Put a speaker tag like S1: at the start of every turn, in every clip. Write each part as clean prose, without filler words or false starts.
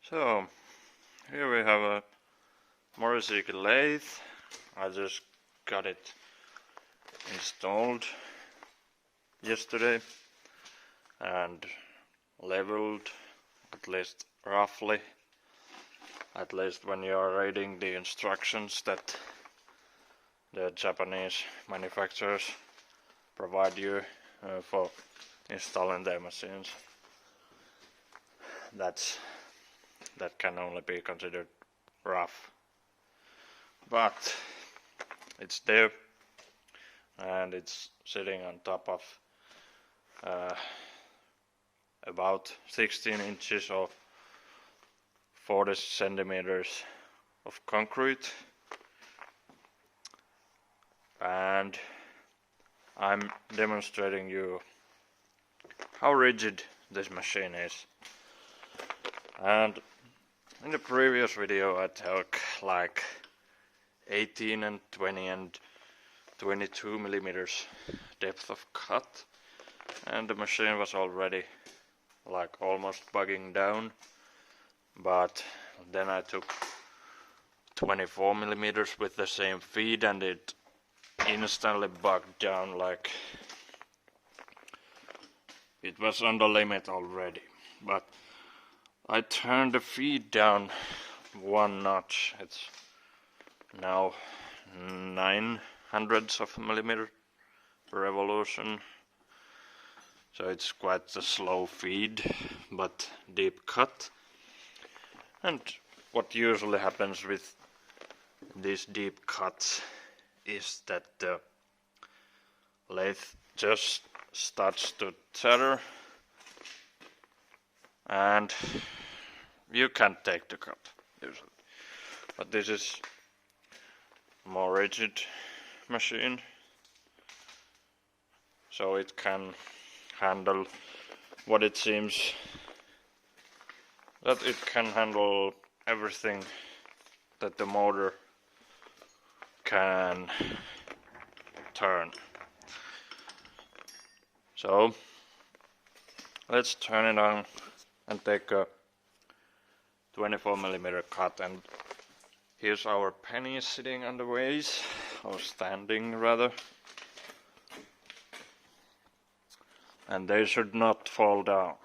S1: So, here we have a Moriseiki lathe. I just got it installed yesterday and leveled, at least roughly, at least when you are reading the instructions that the Japanese manufacturers provide you for installing their machines. That can only be considered rough, but it's there and it's sitting on top of about 16 inches or 40 centimeters of concrete, and I'm demonstrating you how rigid this machine is. And in the previous video I took like 18 and 20 and 22 millimeters depth of cut, and the machine was already like almost bugging down, but then I took 24 millimeters with the same feed and it instantly bugged down, like it was on the limit already. But I turned the feed down one notch. It's now 900ths of a millimeter per revolution, so it's quite a slow feed but deep cut. And what usually happens with these deep cuts is that the lathe just starts to tether and you can't take the cut usually. But this is more rigid machine, so it can handle what it seems that it can handle everything that the motor can turn. So let's turn it on and take a 24 millimeter cut, and here's our pennies sitting on the ways, or standing rather, and they should not fall down.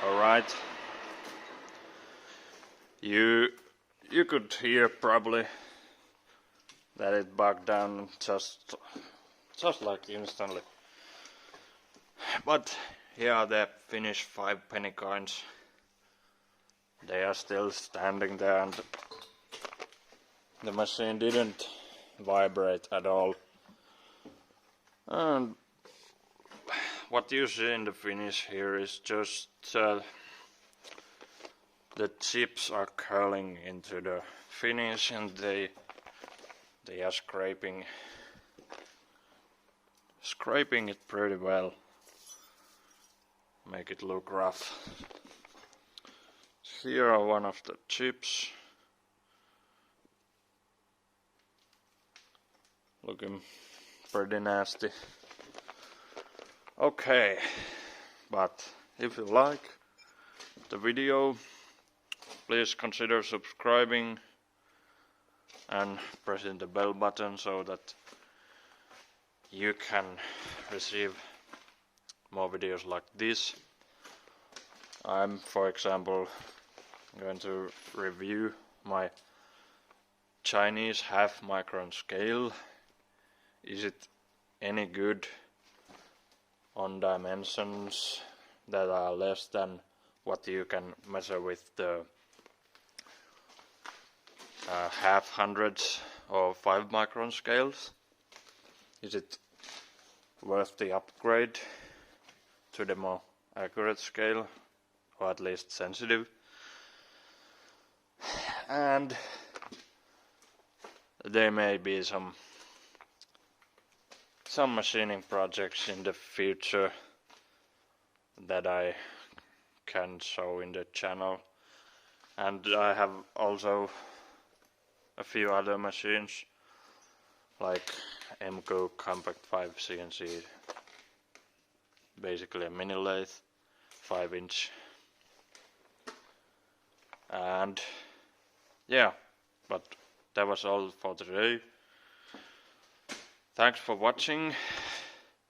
S1: Alright, you could hear probably that it bugged down just like instantly. But here are the finished 5 penny coins. They are still standing there and the machine didn't vibrate at all. And what you see in the finish here is just the chips are curling into the finish, and they are scraping it pretty well, make it look rough. Here are one of the chips, looking pretty nasty. Okay, but if you like the video, please consider subscribing and pressing the bell button so that you can receive more videos like this. I'm, for example, going to review my Chinese half micron scale. Is it any good on dimensions that are less than what you can measure with the half hundreds or 5 micron scales? Is it worth the upgrade to the more accurate scale, or at least sensitive? and there may be some machining projects in the future that I can show in the channel, and I have also a few other machines like MCO Compact 5 CNC, basically a mini lathe, 5-inch. And yeah, but that was all for today. Thanks for watching.